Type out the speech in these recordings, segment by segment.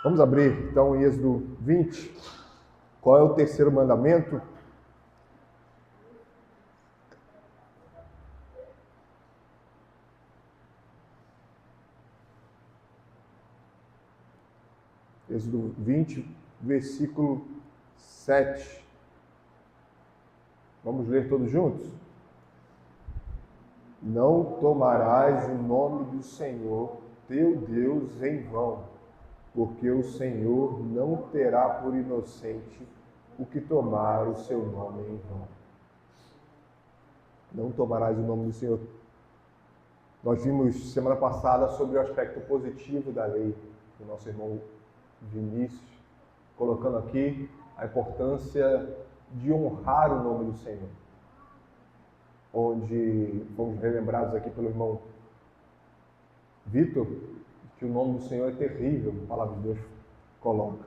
Vamos abrir então em Êxodo 20. Qual é o terceiro mandamento? Êxodo 20, versículo 7. Vamos ler todos juntos? Não tomarás o nome do Senhor, teu Deus, em vão, porque o Senhor não terá por inocente o que tomar o seu nome em vão. Não tomarás o nome do Senhor. Nós vimos semana passada sobre o aspecto positivo da lei, do nosso irmão Vinícius, colocando aqui a importância de honrar o nome do Senhor, onde fomos relembrados aqui pelo irmão Vitor, que o nome do Senhor é terrível, a palavra de Deus coloca.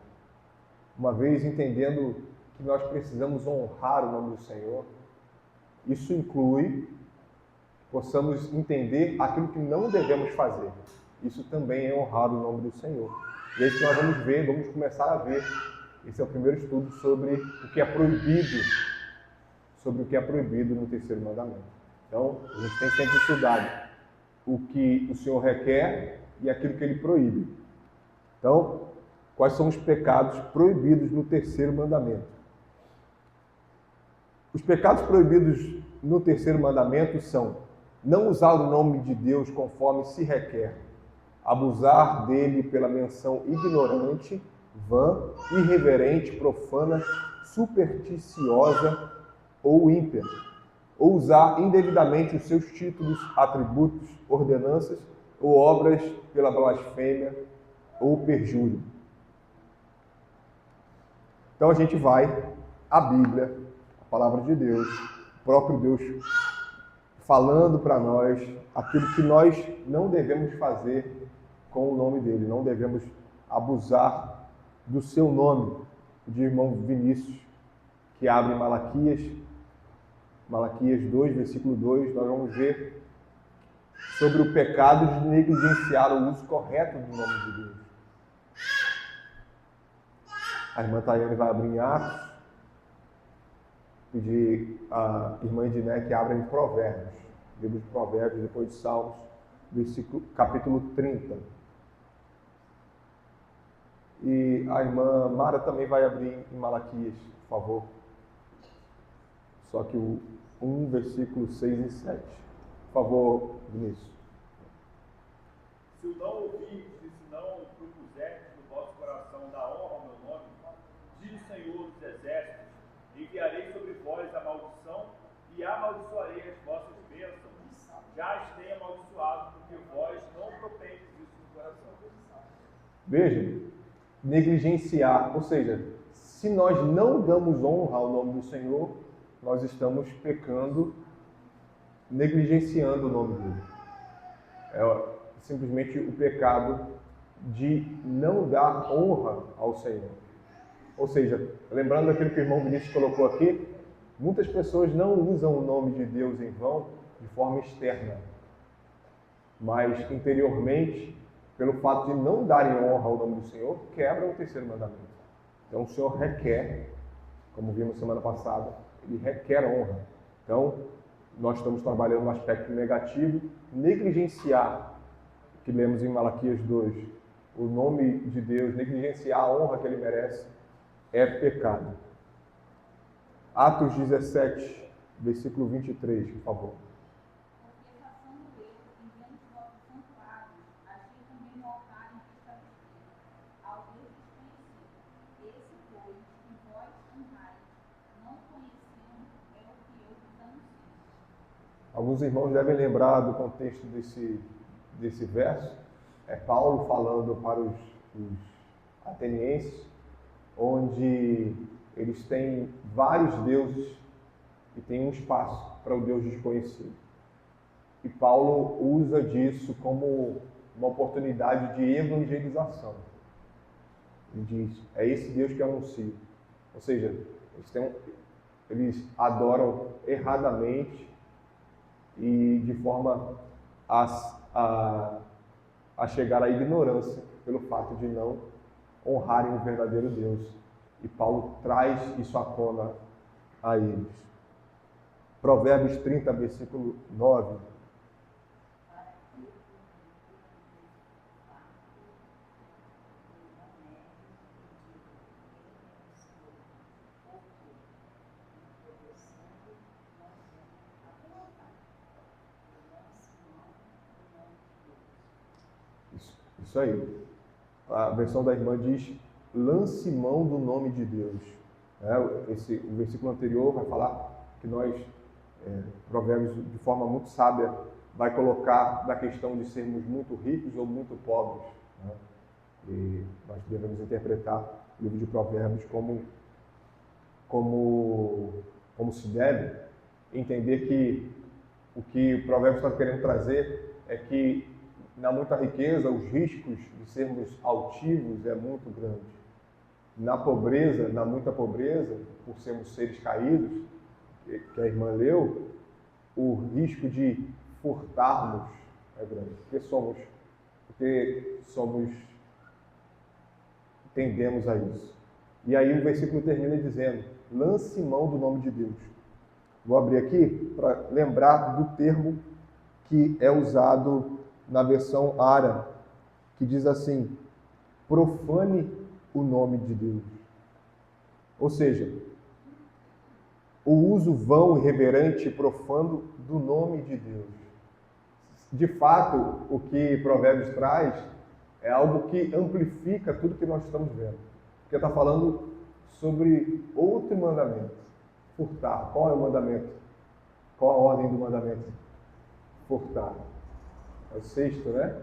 Uma vez entendendo que nós precisamos honrar o nome do Senhor, isso inclui que possamos entender aquilo que não devemos fazer. Isso também é honrar o nome do Senhor. E é isso que nós vamos ver, vamos começar a ver. Esse é o primeiro estudo sobre o que é proibido, no terceiro mandamento. Então, a gente tem sempre estudado o que o Senhor requer e aquilo que Ele proíbe. Então, quais são os pecados proibidos no terceiro mandamento? Os pecados proibidos no terceiro mandamento são não usar o nome de Deus conforme se requer, abusar dele pela menção ignorante, vã, irreverente, profana, supersticiosa ou ímpia, ou usar indevidamente os seus títulos, atributos, ordenanças ou obras pela blasfêmia ou perjúrio. Então a gente vai à Bíblia, a palavra de Deus, o próprio Deus falando para nós aquilo que nós não devemos fazer com o nome dele, não devemos abusar do seu nome. De irmão Vinícius, que abre Malaquias 2, versículo 2, nós vamos ver sobre o pecado de negligenciar o uso correto do nome de Deus. A irmã Tayane vai abrir em Atos, pedir a irmã Ediné que abra em Provérbios, livro de Provérbios, depois de Salmos, capítulo 30. E a irmã Mara também vai abrir em Malaquias, por favor. Só que o 1, versículo 6 e 7. Por favor, Vinícius. Se o não ouvirdes e se não propuserdes no vosso coração da honra ao meu nome, diz o Senhor dos Exércitos, enviarei sobre vós a maldição e amaldiçoarei as vossas bênçãos. Já as tenho amaldiçoado, porque vós não propendes isso no coração. Veja, negligenciar, ou seja, se nós não damos honra ao nome do Senhor, nós estamos pecando, negligenciando o nome dele. É simplesmente o pecado de não dar honra ao Senhor. Ou seja, lembrando aquilo que o irmão Vinícius colocou aqui, muitas pessoas não usam o nome de Deus em vão de forma externa, mas interiormente, pelo fato de não darem honra ao nome do Senhor, quebram o terceiro mandamento. Então o Senhor requer, como vimos semana passada, ele requer honra. Então, nós estamos trabalhando no aspecto negativo, negligenciar, que lemos em Malaquias 2, o nome de Deus, negligenciar a honra que ele merece, é pecado. Atos 17, versículo 23, por favor. Alguns irmãos devem lembrar do contexto desse verso. É Paulo falando para os atenienses, onde eles têm vários deuses e tem um espaço para o Deus desconhecido. E Paulo usa disso como uma oportunidade de evangelização. Ele diz, é esse Deus que eu anuncio. Ou seja, eles adoram erradamente e de forma a chegar à ignorância pelo fato de não honrarem o verdadeiro Deus. E Paulo traz isso à tona a eles. Provérbios 30, versículo 9. Isso aí. A versão da irmã diz: lance mão do nome de Deus. O versículo anterior vai falar que nós, Provérbios, de forma muito sábia, vai colocar da questão de sermos muito ricos ou muito pobres. E nós devemos interpretar o livro de Provérbios como se deve, entender que o que o Provérbios está querendo trazer é que na muita riqueza os riscos de sermos altivos é muito grande. Na pobreza, na muita pobreza, por sermos seres caídos, que a irmã leu, o risco de furtarmos é grande. Porque tendemos a isso. E aí o versículo termina dizendo: lance mão do nome de Deus. Vou abrir aqui para lembrar do termo que é usado na versão Ara, que diz assim: profane o nome de Deus. Ou seja, o uso vão, irreverente e profano do nome de Deus. De fato, o que Provérbios traz é algo que amplifica tudo que nós estamos vendo. Porque está falando sobre outro mandamento: furtar. Qual é o mandamento? Qual a ordem do mandamento? Furtar. É o sexto, né?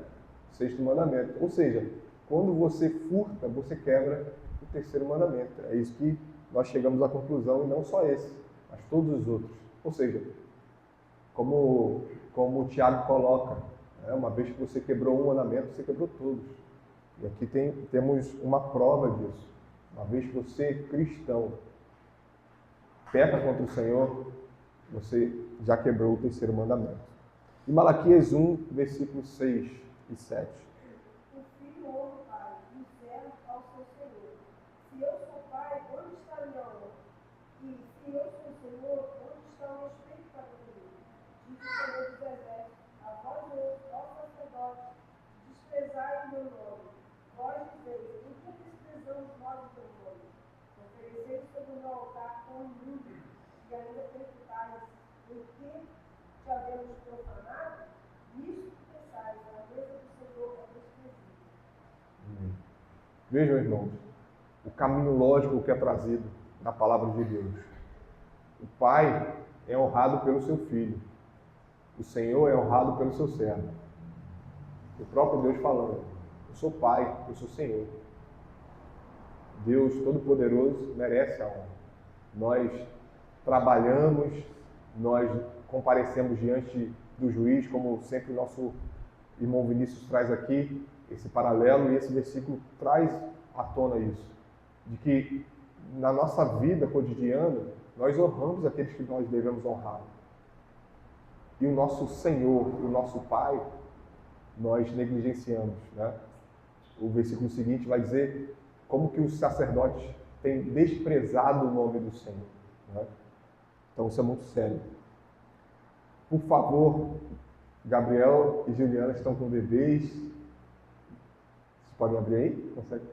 O sexto mandamento. Ou seja, quando você furta, você quebra o terceiro mandamento. É isso que nós chegamos à conclusão, e não só esse, mas todos os outros. Ou seja, como o Tiago coloca, uma vez que você quebrou um mandamento, você quebrou todos. E aqui temos uma prova disso. Uma vez que você, cristão, peca contra o Senhor, você já quebrou o terceiro mandamento. E Malaquias 1, versículos 6 e 7. O filho honra o pai, e o servo ao seu senhor. Se eu sou pai, onde está a minha honra? E se eu sou senhor, onde está o respeito para comigo? Diz o Senhor dos Exércitos: a vós, ó sacerdotes, desprezai o meu nome. Vós dizeis: em que desprezamos nós o teu nome? Ofereceis sobre o meu altar pão imundo, e ainda perguntais: em que te havemos profanado? Nisto que pensais, a mesa do Senhor é desprezível. Vejam, irmãos, o caminho lógico que é trazido na palavra de Deus. O pai é honrado pelo seu filho. O Senhor é honrado pelo seu servo. O próprio Deus falando: eu sou pai, eu sou Senhor. Deus Todo-Poderoso merece a honra. Nós trabalhamos, nós comparecemos diante do juiz, como sempre o nosso irmão Vinícius traz aqui, esse paralelo, e esse versículo traz à tona isso, de que na nossa vida cotidiana, nós honramos aqueles que nós devemos honrar. E o nosso Senhor, o nosso Pai, nós negligenciamos, né? O versículo seguinte vai dizer como que os sacerdotes têm desprezado o nome do Senhor, né? Então isso é muito sério. Por favor, Gabriel e Juliana estão com bebês. Vocês podem abrir aí? Consegue?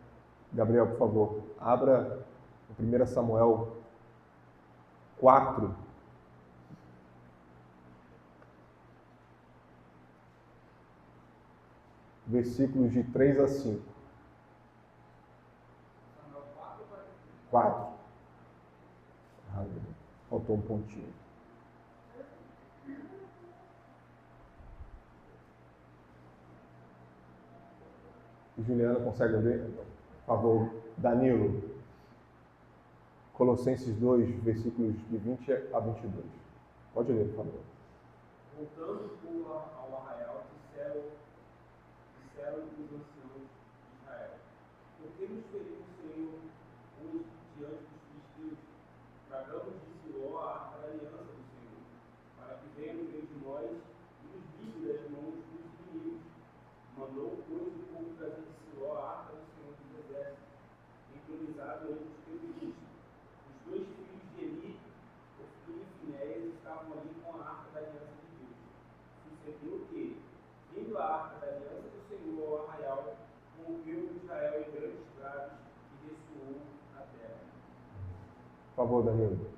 Gabriel, por favor, abra o 1 Samuel 4. Versículos de 3 a 5. 4. Faltou um pontinho. Juliana, consegue ler? Por favor, Danilo. Colossenses 2, versículos de 20 a 22. Pode ler, por favor. Voltando ao arraial, disseram os anciãos de Israel: por que nos feriu o Senhor hoje diante dos filisteus? Tragamos de Siló a arca da aliança do Senhor, para que venha no meio de nós e nos livre das mãos dos inimigos. Mandou, pois, o povo trazer de Siló a arca do Senhor dos Exércitos, Israel em grandes pragas e ressoou a terra. Por favor, Danilo.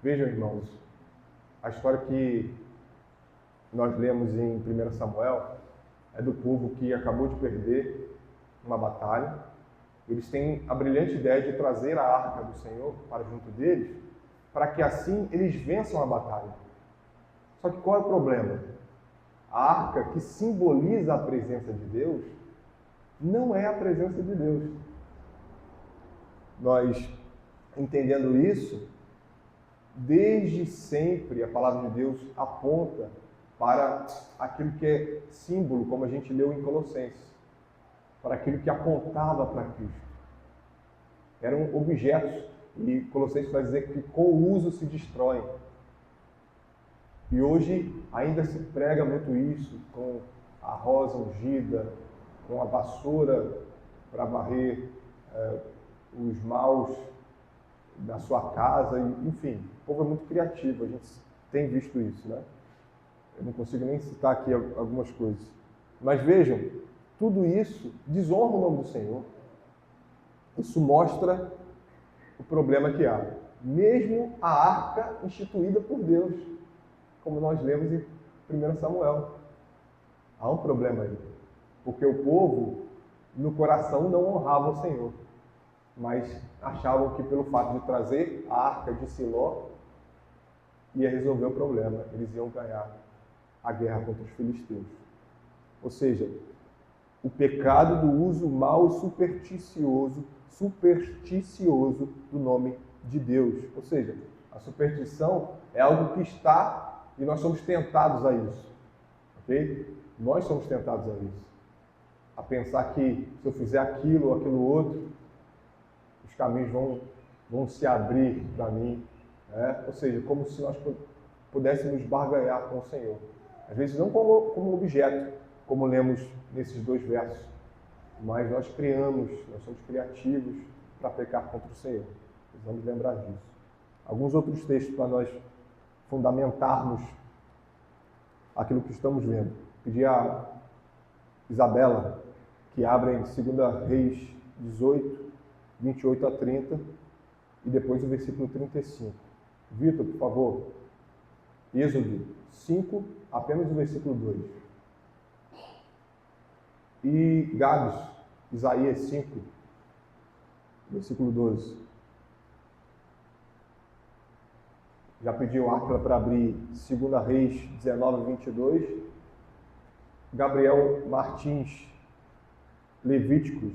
Vejam, irmãos, a história que nós lemos em 1 Samuel é do povo que acabou de perder uma batalha. Eles têm a brilhante ideia de trazer a arca do Senhor para junto deles, para que assim eles vençam a batalha. Só que qual é o problema? A arca, que simboliza a presença de Deus, não é a presença de Deus. Nós, entendendo isso, desde sempre a palavra de Deus aponta para aquilo que é símbolo, como a gente leu em Colossenses, para aquilo que apontava para Cristo. Eram objetos, e Colossenses vai dizer que com o uso se destroem. E hoje ainda se prega muito isso, com a rosa ungida, com a vassoura para varrer os maus da sua casa, enfim, o povo é muito criativo, a gente tem visto isso, né? Eu não consigo nem citar aqui algumas coisas. Mas vejam, tudo isso desonra o nome do Senhor. Isso mostra o problema que há. Mesmo a arca instituída por Deus, como nós lemos em 1 Samuel. Há um problema aí. Porque o povo, no coração, não honrava o Senhor. Mas achavam que pelo fato de trazer a arca de Siló, ia resolver o problema. Eles iam ganhar a guerra contra os filisteus. Ou seja, o pecado do uso mal e supersticioso do nome de Deus. Ou seja, a superstição é algo que está e nós somos tentados a isso. Ok? Nós somos tentados a isso. A pensar que se eu fizer aquilo ou aquilo outro, os caminhos vão se abrir para mim. Ou seja, como se nós pudéssemos barganhar com o Senhor. Às vezes não como objeto, como lemos nesses 2 versos, mas nós somos criativos para pecar contra o Senhor. Precisamos lembrar disso. Alguns outros textos para nós fundamentarmos aquilo que estamos vendo. Pedi a Isabela que abra em 2 Reis 18, 28 a 30 e depois o versículo 35. Vitor, por favor. Êxodo 5, apenas o versículo 2. E Gabs, Isaías 5, versículo 12. Já pediu Áquila para abrir 2 Reis 19, 22. Gabriel Martins, Levíticos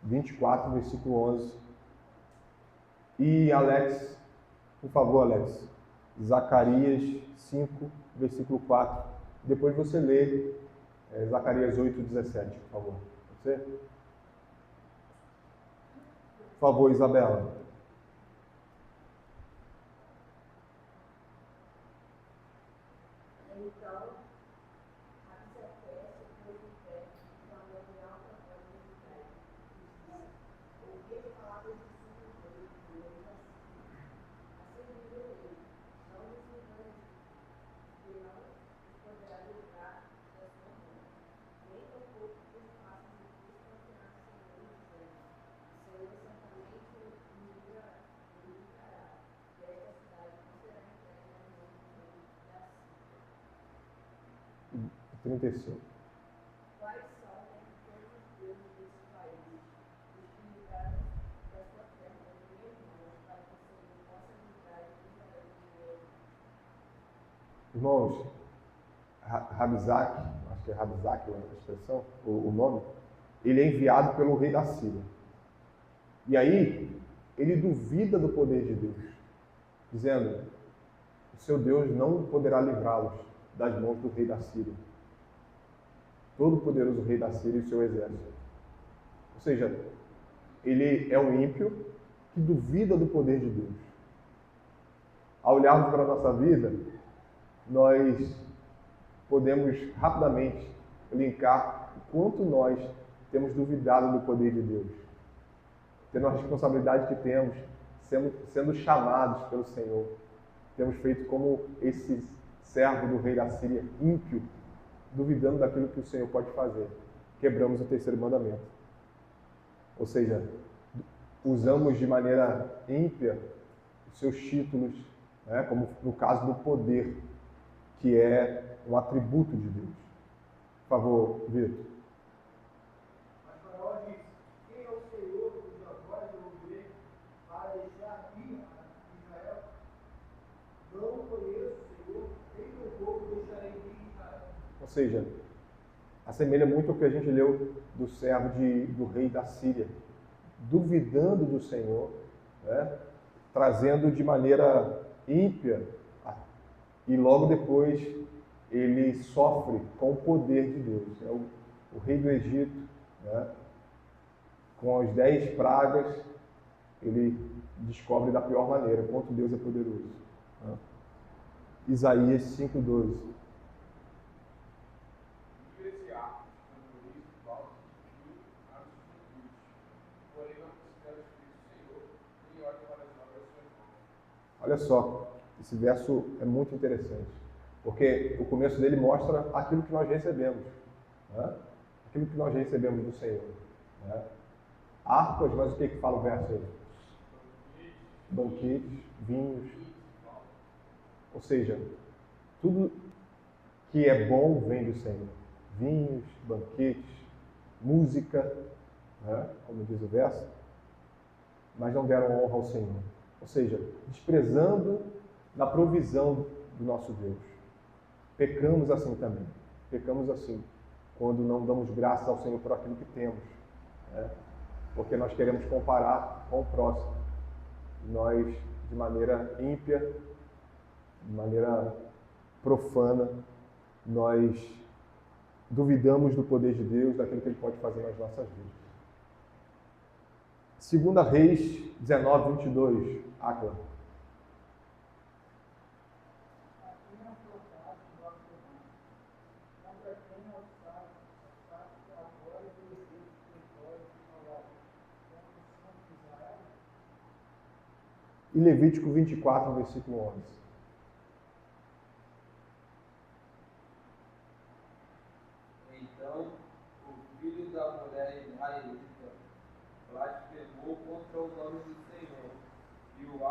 24, versículo 11. E Alex, por favor, Alex, Zacarias 5, versículo 4. Depois você lê Zacarias 8, 17, por favor. Você? Por favor, Isabela. Então, e 35. quais são todos os deuses desse país, os que livraram da sua terra das minhas mãos, para que o Senhor possa livrar Israel de meu. Irmãos, Rabizak, acho que é Rabizak a expressão, o nome, ele é enviado pelo rei da Síria. E aí, ele duvida do poder de Deus, dizendo: o seu Deus não poderá livrá-los das mãos do rei da Síria. Todo-poderoso rei da Síria e o seu exército. Ou seja, ele é um ímpio que duvida do poder de Deus. Ao olharmos para a nossa vida, nós podemos rapidamente linkar o quanto nós temos duvidado do poder de Deus. Tendo a responsabilidade que temos, sendo chamados pelo Senhor. Temos feito como esse servo do rei da Síria, ímpio, duvidando daquilo que o Senhor pode fazer. Quebramos o terceiro mandamento. Ou seja, usamos de maneira ímpia os seus títulos, né, como no caso do poder, que é um atributo de Deus. Por favor, Vitor. Mas Faraó disse: quem é o Senhor cuja voz eu ouvirei para deixar ir a Israel? Não conheço o Senhor, nem tampouco deixarei ir Israel. Ou seja, assemelha muito ao que a gente leu do servo do rei da Síria, duvidando do Senhor, né, trazendo de maneira ímpia, e logo depois ele sofre com o poder de Deus. É o rei do Egito, né, com as 10 pragas, ele descobre da pior maneira quanto Deus é poderoso. Né? Isaías 5:12. Olha só, esse verso é muito interessante, porque o começo dele mostra aquilo que nós recebemos, né? Aquilo que nós recebemos do Senhor. Né? Harpas, mas o que fala o verso aí? Banquetes, vinhos. Ou seja, tudo que é bom vem do Senhor. Vinhos, banquetes, música, né? Como diz o verso, mas não deram honra ao Senhor. Ou seja, desprezando na provisão do nosso Deus. Pecamos assim também. Pecamos assim quando não damos graças ao Senhor por aquilo que temos. Né? Porque nós queremos comparar com o próximo. Nós, de maneira ímpia, de maneira profana, nós duvidamos do poder de Deus, daquilo que Ele pode fazer nas nossas vidas. 2 Reis 19:22, Áquila. E Levítico 24, versículo 11. Então, o filho da mulher israelita blasfemou contra o nome do Senhor e o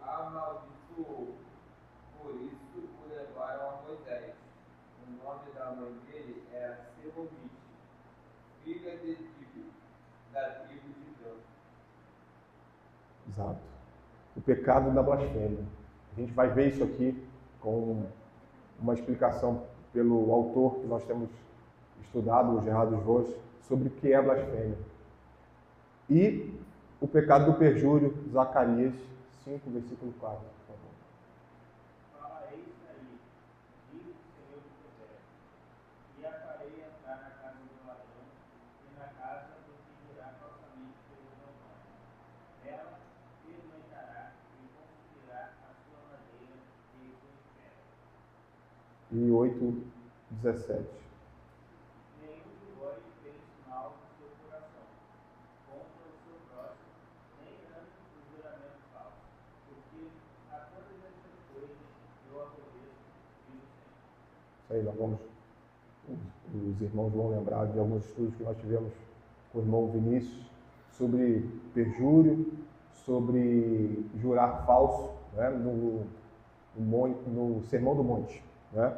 amaldiçoou. Por isso o levaram a Moisés. O nome da mãe dele era Selomite, filha de Tibe, da tribo de Dan. Exato. O pecado da blasfêmia. A gente vai ver isso aqui com uma explicação pelo autor que nós temos estudado, o Gerardo Vos, sobre o que é blasfêmia. E o pecado do perjúrio, Zacarias 5, versículo 4. Por favor. Fala eis aí, diz o Senhor dos Exércitos, e a farei entrar na casa do ladrão e na casa do que dirá falsamente pelo meu nome. Ela fermentará e consumirá a sua madeira e o seu ferro. E 8:17. Nenhum de vós fez mal no seu coração contra o seu próximo, nem ande por juramento falso, porque a todas essas coisas eu aborreço, diz o Senhor. Isso aí, nós vamos, os irmãos vão lembrar de alguns estudos que nós tivemos com o irmão Vinícius sobre perjúrio, sobre jurar falso, né, no Sermão do Monte, né,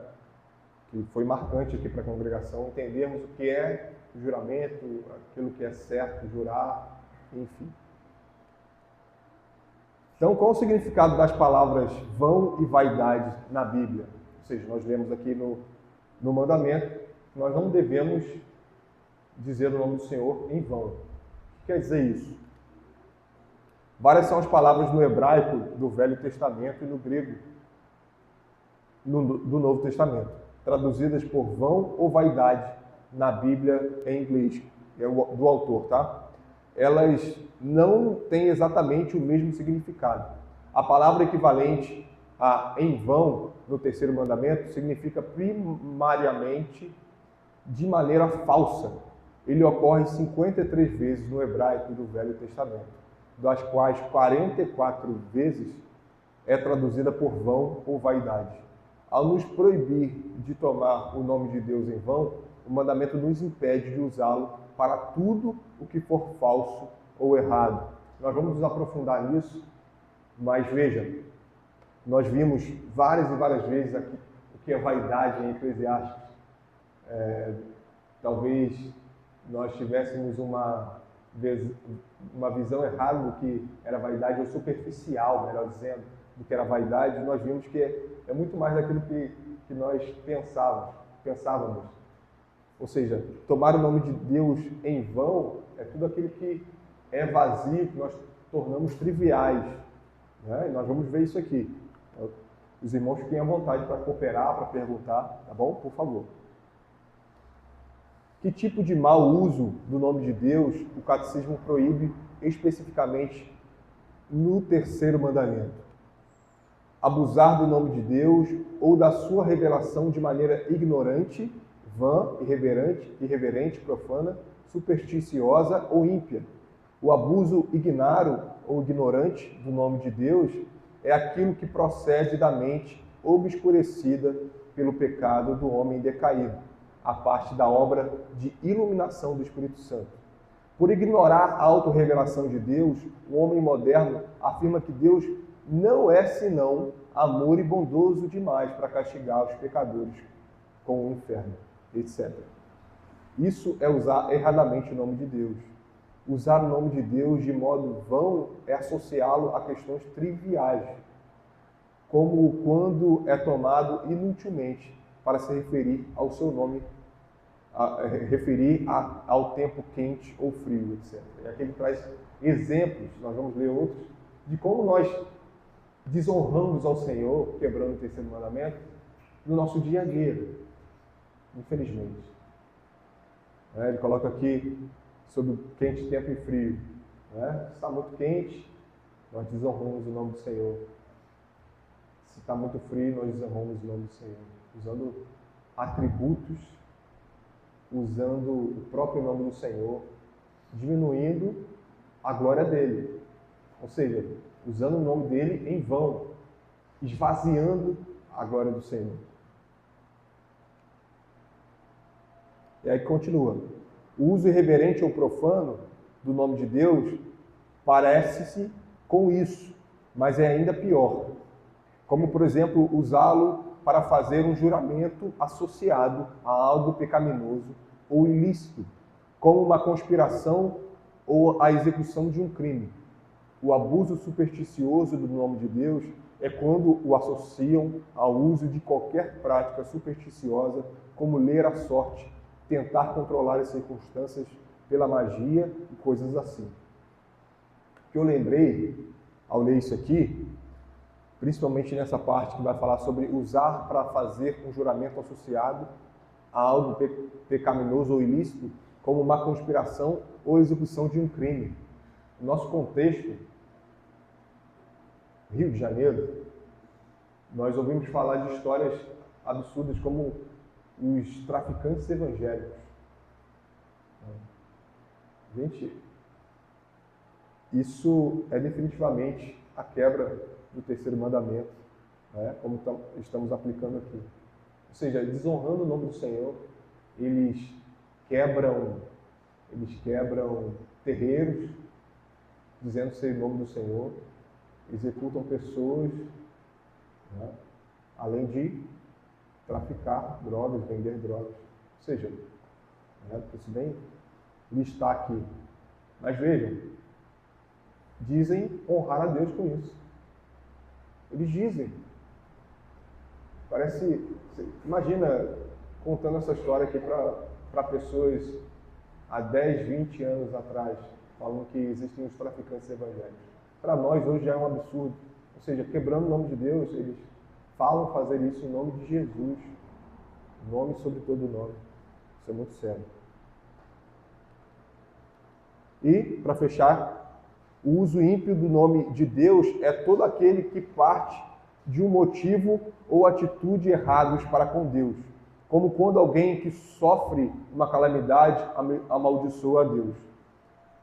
que foi marcante aqui para a congregação entendermos o que é o juramento, aquilo que é certo, jurar, enfim. Então, qual o significado das palavras vão e vaidade na Bíblia? Ou seja, nós lemos aqui no mandamento, nós não devemos dizer o nome do Senhor em vão. O que quer dizer isso? Várias são as palavras no hebraico do Velho Testamento e no grego do Novo Testamento, traduzidas por vão ou vaidade na Bíblia em inglês, do autor, tá? Elas não têm exatamente o mesmo significado. A palavra equivalente a em vão, no terceiro mandamento, significa primariamente de maneira falsa. Ele ocorre 53 vezes no hebraico do Velho Testamento, das quais 44 vezes é traduzida por vão ou vaidade. Ao nos proibir de tomar o nome de Deus em vão, o mandamento nos impede de usá-lo para tudo o que for falso ou errado. Nós vamos nos aprofundar nisso, mas veja, nós vimos várias e várias vezes aqui o que é vaidade em Eclesiastes. Talvez nós tivéssemos uma visão errada do que era vaidade, ou superficial, melhor dizendo, do que era vaidade. Nós vimos que é muito mais daquilo que nós pensávamos. Ou seja, tomar o nome de Deus em vão é tudo aquilo que é vazio, que nós tornamos triviais. Né? E nós vamos ver isso aqui. Os irmãos fiquem à vontade para cooperar, para perguntar, tá bom? Por favor. Que tipo de mau uso do nome de Deus o catecismo proíbe especificamente no terceiro mandamento? Abusar do nome de Deus ou da sua revelação de maneira ignorante, vã, irreverente, profana, supersticiosa ou ímpia. O abuso ignaro ou ignorante do nome de Deus é aquilo que procede da mente obscurecida pelo pecado do homem decaído, a parte da obra de iluminação do Espírito Santo. Por ignorar a autorrevelação de Deus, o homem moderno afirma que Deus não é senão amor e bondoso demais para castigar os pecadores com o inferno, etc. Isso é usar erradamente o nome de Deus. Usar o nome de Deus de modo vão é associá-lo a questões triviais, como quando é tomado inutilmente para se referir ao seu nome, ao tempo quente ou frio, etc. E aqui ele traz exemplos, nós vamos ler outros, de como nós desonramos ao Senhor, quebrando o terceiro mandamento, no nosso dia a dia, infelizmente. Ele coloca aqui sobre quente, tempo e frio. Se está muito quente, nós desonramos o nome do Senhor. Se está muito frio, nós desonramos o nome do Senhor, usando atributos, usando o próprio nome do Senhor, diminuindo a glória dele. Ou seja, usando o nome dele em vão, esvaziando a glória do Senhor. E aí continua. O uso irreverente ou profano do nome de Deus parece-se com isso, mas é ainda pior. Como, por exemplo, usá-lo para fazer um juramento associado a algo pecaminoso ou ilícito, como uma conspiração ou a execução de um crime. O abuso supersticioso do nome de Deus é quando o associam ao uso de qualquer prática supersticiosa, como ler a sorte, tentar controlar as circunstâncias pela magia e coisas assim. O que eu lembrei, ao ler isso aqui, principalmente nessa parte que vai falar sobre usar para fazer um juramento associado a algo pecaminoso ou ilícito, como uma conspiração ou execução de um crime. No nosso contexto, Rio de Janeiro, nós ouvimos falar de histórias absurdas como os traficantes evangélicos. Gente, isso é definitivamente a quebra do terceiro mandamento, como estamos aplicando aqui. Ou seja, desonrando o nome do Senhor, eles quebram terreiros, dizendo ser o nome do Senhor, executam pessoas, além de traficar drogas, vender drogas. Ou seja, preciso bem listar aqui. Mas vejam, dizem honrar a Deus com isso. Eles dizem. Imagina contando essa história aqui para pessoas há 10, 20 anos atrás, falando que existem os traficantes evangélicos. para nós hoje já é um absurdo. Ou seja, quebrando o nome de Deus, eles falam fazer isso em nome de Jesus. Nome sobre todo nome. Isso é muito sério. E, para fechar, o uso ímpio do nome de Deus é todo aquele que parte de um motivo ou atitude errados para com Deus, como quando alguém que sofre uma calamidade amaldiçoa a Deus.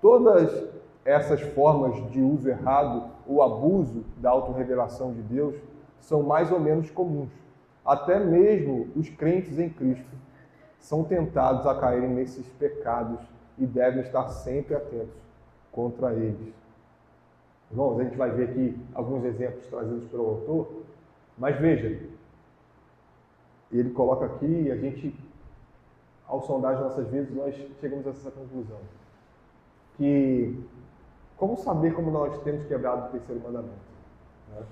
Todas essas formas de uso errado ou abuso da autorrevelação de Deus são mais ou menos comuns. Até mesmo os crentes em Cristo são tentados a caírem nesses pecados e devem estar sempre atentos contra eles. Irmãos, a gente vai ver aqui alguns exemplos trazidos pelo autor, mas veja, ele coloca aqui e a gente, ao sondar as nossas vidas, nós chegamos a essa conclusão. Que como saber como nós temos quebrado o terceiro mandamento? Né?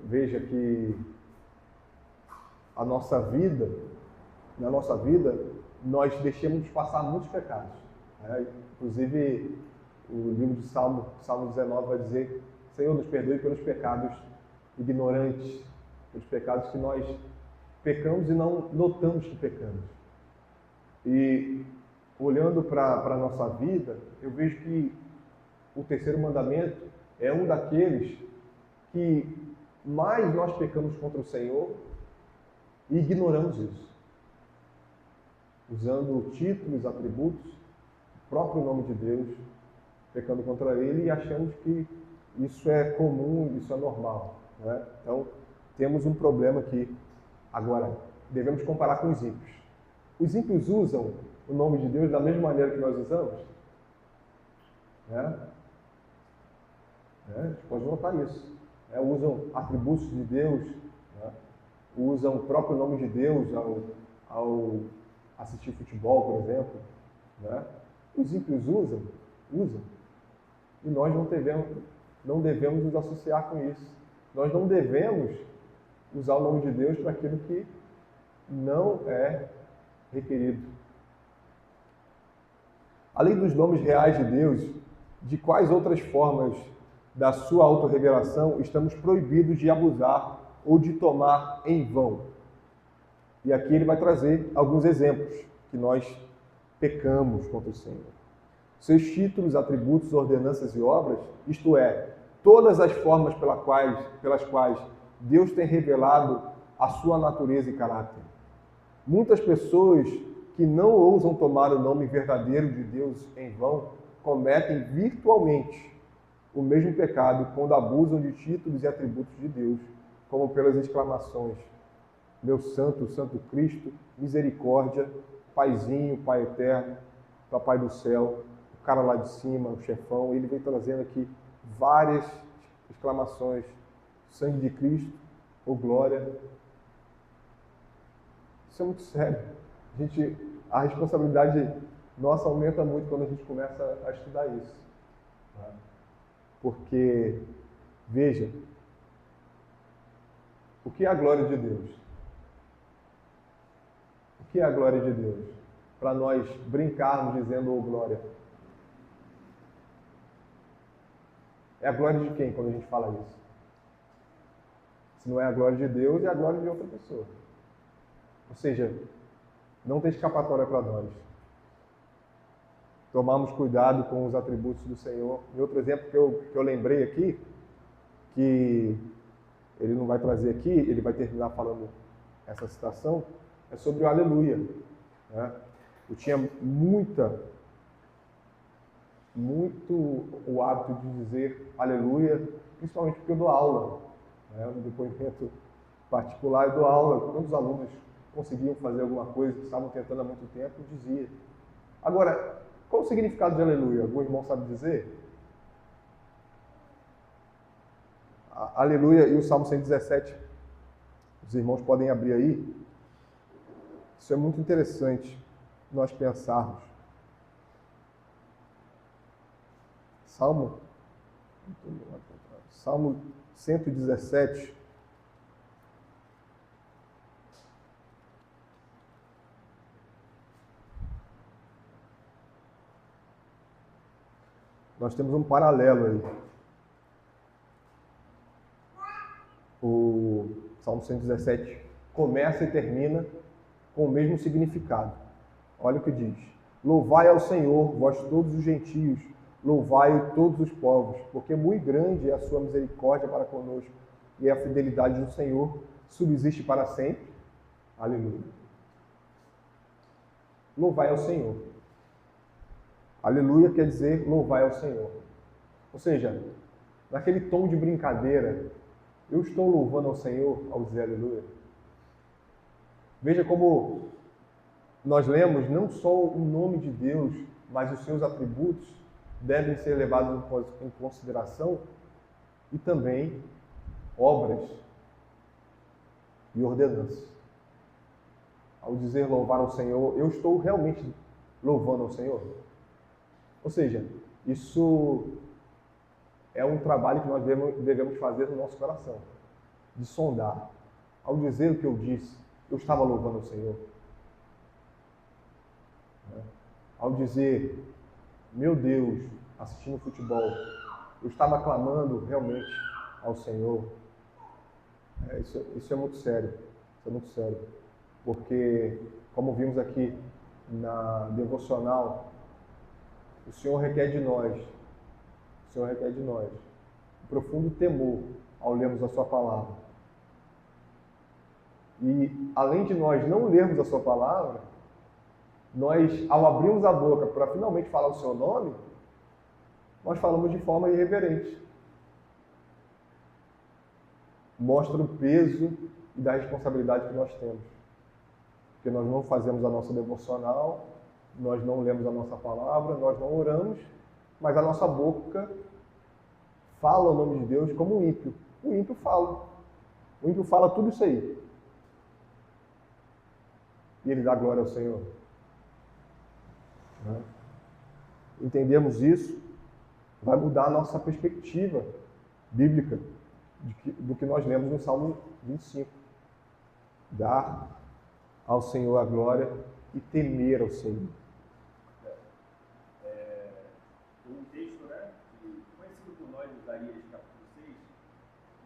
Veja que na nossa vida, nós deixamos passar muitos pecados. Né? Inclusive, o livro de Salmo 19 vai dizer: Senhor, nos perdoe pelos pecados ignorantes, pelos pecados que nós pecamos e não notamos que pecamos. E olhando para a nossa vida, eu vejo que o terceiro mandamento é um daqueles que mais nós pecamos contra o Senhor e ignoramos isso. Usando títulos, atributos, o próprio nome de Deus, pecando contra Ele e achamos que isso é comum, isso é normal. Né? Então, temos um problema aqui. Agora, devemos comparar com os ímpios. Os ímpios usam o nome de Deus da mesma maneira que nós usamos? Né? A gente pode notar isso. Usam atributos de Deus, né? Usam o próprio nome de Deus ao assistir futebol, por exemplo. Né? Os ímpios usam. E nós não devemos nos associar com isso. Nós não devemos usar o nome de Deus para aquilo que não é requerido. Além dos nomes reais de Deus, de quais outras formas da sua autorrevelação estamos proibidos de abusar ou de tomar em vão? E aqui ele vai trazer alguns exemplos que nós pecamos contra o Senhor. Seus títulos, atributos, ordenanças e obras, isto é, todas as formas pelas quais Deus tem revelado a sua natureza e caráter. Muitas pessoas que não ousam tomar o nome verdadeiro de Deus em vão cometem virtualmente o mesmo pecado quando abusam de títulos e atributos de Deus, como pelas exclamações: meu santo, santo Cristo, misericórdia, Paizinho, Pai eterno, Papai do céu, o cara lá de cima, o chefão. Ele vem trazendo aqui várias exclamações: sangue de Cristo, ou glória. Isso é muito sério. A responsabilidade nossa aumenta muito quando a gente começa a estudar isso. Porque, veja, o que é a glória de Deus? O que é a glória de Deus? Para nós brincarmos dizendo, ô glória. É a glória de quem quando a gente fala isso? Se não é a glória de Deus, é a glória de outra pessoa. Ou seja, não tem escapatória para nós. Tomamos cuidado com os atributos do Senhor. E outro exemplo que eu lembrei aqui, que ele não vai trazer aqui, ele vai terminar falando essa citação, é sobre o aleluia. Né? Eu tinha muito o hábito de dizer aleluia, principalmente porque eu dou aula. Né? No depoimento particular eu dou aula. Quando os alunos conseguiam fazer alguma coisa que estavam tentando há muito tempo, eu dizia. Agora, qual o significado de aleluia? Algum irmão sabe dizer? Aleluia e o Salmo 117, os irmãos podem abrir aí. Isso é muito interessante nós pensarmos. Salmo 117. Nós temos um paralelo aí. Salmo 117 começa e termina com o mesmo significado. Olha o que diz: louvai ao Senhor, vós todos os gentios, louvai todos os povos, porque muito grande é a sua misericórdia para conosco, e a fidelidade do Senhor subsiste para sempre. Aleluia. Louvai ao Senhor. Aleluia quer dizer louvai ao Senhor. Ou seja, naquele tom de brincadeira, eu estou louvando ao Senhor ao dizer aleluia. Veja como nós lemos não só o nome de Deus, mas os seus atributos devem ser levados em consideração, e também obras e ordenanças. Ao dizer louvar ao Senhor, eu estou realmente louvando ao Senhor? Ou seja, isso é um trabalho que nós devemos fazer no nosso coração, de sondar. Ao dizer o que eu disse, eu estava louvando ao Senhor? Ao dizer, meu Deus, assistindo futebol, eu estava clamando realmente ao Senhor? Isso é muito sério. Isso é muito sério. Porque, como vimos aqui na devocional, o Senhor requer de nós um profundo temor ao lermos a sua palavra. E, além de nós não lermos a sua palavra, nós, ao abrirmos a boca para finalmente falar o seu nome, nós falamos de forma irreverente. Mostra o peso e da responsabilidade que nós temos. Porque nós não fazemos a nossa devocional, nós não lemos a nossa palavra, nós não oramos, mas a nossa boca fala o nome de Deus como o ímpio. O ímpio fala. O ímpio fala tudo isso aí. E ele dá glória ao Senhor. Entendermos isso vai mudar a nossa perspectiva bíblica do que nós lemos no Salmo 25. Dar ao Senhor a glória e temer ao Senhor. Um texto, conhecido por nós, Isaías, capítulo 6,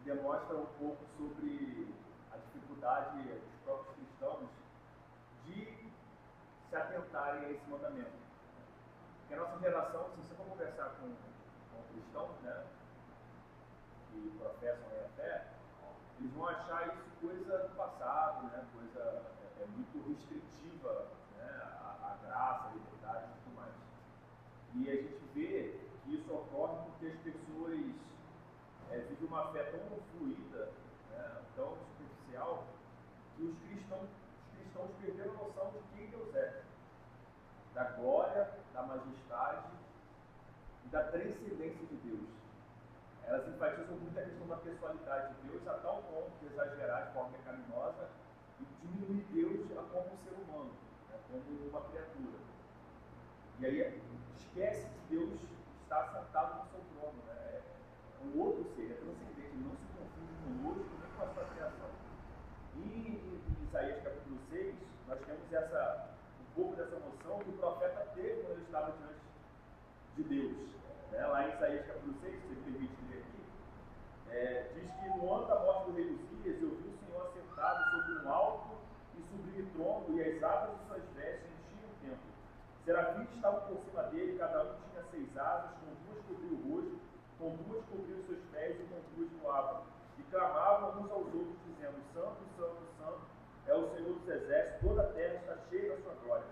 demonstra um pouco sobre a dificuldade dos próprios cristãos de se atentarem a esse mandamento. Porque a nossa geração, se você for conversar com cristãos, que professam a fé, eles vão achar isso coisa do passado, coisa muito restritiva, a graça, a liberdade e tudo mais. E a gente vê que isso ocorre porque as pessoas vivem uma fé tão fluida, tão superficial, que os cristãos perderam a noção de quem Deus é, da glória, da majestade e da transcendência de Deus. Elas enfatizam muito a questão da pessoalidade de Deus a tal ponto de exagerar de forma pecaminosa e diminuir Deus como um ser humano, como uma criatura. E aí esquece que Deus está sentado no seu trono, é um outro ser, é transcendente, ele não se confunde conosco nem com a sua criação. E em Isaías capítulo 6, nós temos um pouco dessa noção que o profeta teve quando ele estava diante de Deus. Lá em Isaías capítulo 6, se você permite ler aqui, diz que no ano da morte do rei Uzias, eu vi o Senhor assentado sobre um alto e sublime trono, e as abas de suas vestes enchiam o templo. Serafins estavam por cima dele, cada um tinha 6 asas, com 2 cobriam o rosto, com 2 cobriam os seus pés e com 2 voavam. E clamavam uns aos outros, dizendo: Santo, Santo, Santo é o Senhor dos exércitos, toda a terra está cheia da sua glória.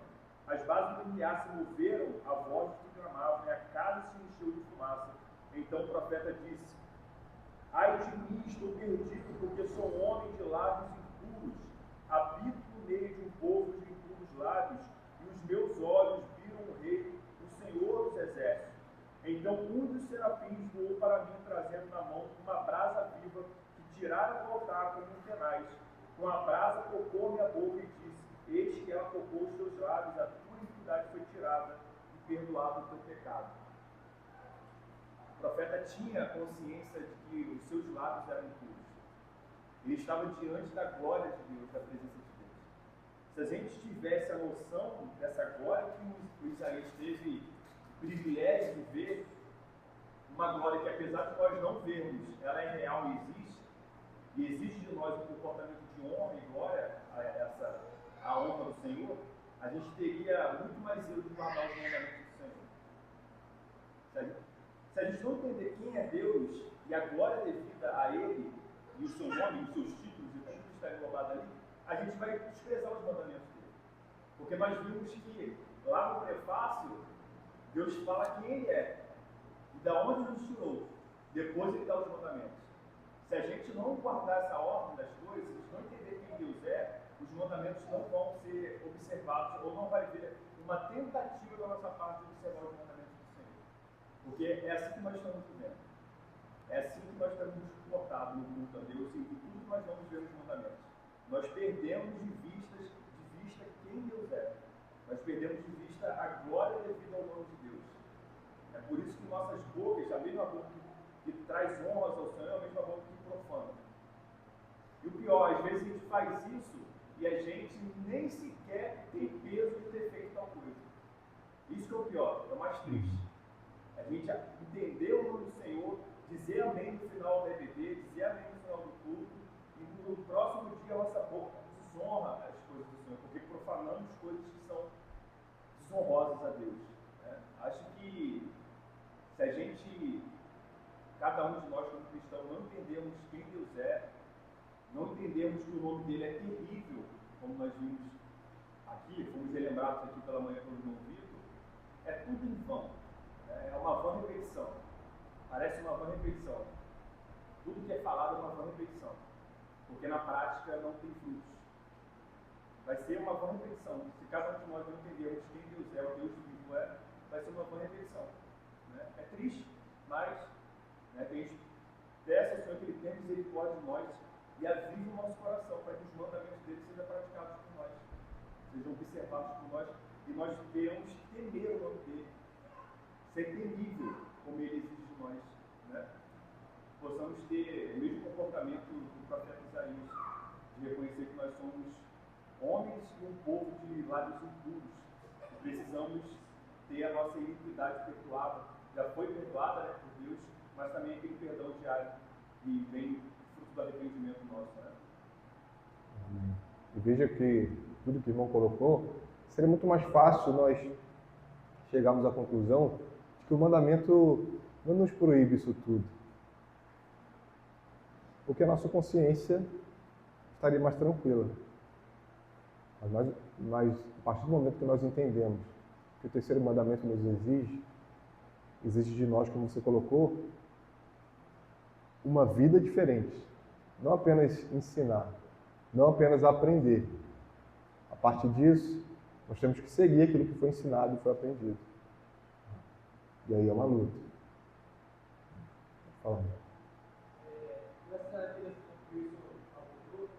As bases do limiar se moveram a voz que clamavam, e a casa se encheu de fumaça. Então o profeta disse: Ai de mim, estou perdido, porque sou um homem de lábios impuros, habito no meio de um povo de impuros lábios, e os meus olhos viram o Rei, o Senhor dos exércitos. Então um dos serafins voou para mim, trazendo na mão uma brasa viva, que tiraram do altar como um tenaz. Com a brasa tocou minha boca e disse: Eis que ela tocou os teus lábios, a tua iniquidade foi tirada, e perdoado o teu pecado. O profeta tinha consciência de que os seus lábios eram impuros. Ele estava diante da glória de Deus, da presença de Deus. Se a gente tivesse a noção dessa glória que o Isaías teve o privilégio de ver, uma glória que, apesar de nós não vermos, ela é real e existe, e exige de nós um comportamento de honra e glória a honra do Senhor, a gente teria muito mais zelo de guardar os mandamentos do Senhor. Se a gente não entender quem é Deus e a glória devida a Ele, e o seu nome, os seus títulos e tudo que está englobado ali, a gente vai desprezar os mandamentos dele. Porque nós vimos que lá no prefácio, Deus fala quem Ele é e da onde nos tirou. Depois Ele dá os mandamentos. Se a gente não guardar essa ordem das coisas, se a gente não entender quem Deus é, os mandamentos não vão ser observados, ou não vai haver uma tentativa da nossa parte de observar os mandamentos do Senhor. Porque é assim que nós estamos vivendo. É assim que nós estamos nos comportando no culto a Deus e em tudo que nós vamos ver nos mandamentos. Nós perdemos de vista quem Deus é. Nós perdemos de vista a glória devida ao nome de Deus. É por isso que nossas bocas, a mesma boca que traz honras ao Senhor, é a mesma boca que profana. E o pior, às vezes a gente faz isso e a gente nem sequer tem peso de ter feito tal coisa. Isso que é o pior, é o mais triste. A gente entender o nome do Senhor, dizer amém no final da EBD, dizer amém no final do culto, e no próximo dia a nossa boca desonra as coisas do Senhor, porque profanamos coisas que são desonrosas a Deus. Né? Acho que se a gente, cada um de nós como cristão, não entendemos quem Deus é, não entendemos que o nome dele é terrível, como nós vimos aqui, fomos relembrados aqui pela manhã pelo irmão Vitor, é tudo em vão. É uma vã repetição. Parece uma vã repetição. Tudo que é falado é uma vã repetição. Porque na prática não tem frutos. Vai ser uma vã repetição. Se cada um de nós não entendermos quem Deus é, o Deus vivo é, vai ser uma vã repetição. Né? É triste, mas né, tem que peça ao Senhor que Ele tenha misericórdia de nós e avive o nosso coração para que os mandamentos dele sejam praticados por nós, sejam observados por nós e nós venhamos temer o nome dele, ser temível como ele exige de nós, né? Possamos ter o mesmo comportamento do profeta Isaías, de reconhecer que nós somos homens e um povo de lábios impuros, e precisamos ter a nossa iniquidade perdoada, já foi perdoada, né, por Deus, mas também aquele perdão diário que vem fruto do arrependimento nosso, né? E veja que tudo que o irmão colocou, seria muito mais fácil nós chegarmos à conclusão de que o mandamento não nos proíbe isso tudo. Porque a nossa consciência estaria mais tranquila. Mas a partir do momento que nós entendemos que o terceiro mandamento nos exige de nós, como você colocou, uma vida diferente. Não apenas ensinar, não apenas aprender. A partir disso, nós temos que seguir aquilo que foi ensinado e foi aprendido. E aí é uma luta. Fala. Nessa direção que o Wilson apontou,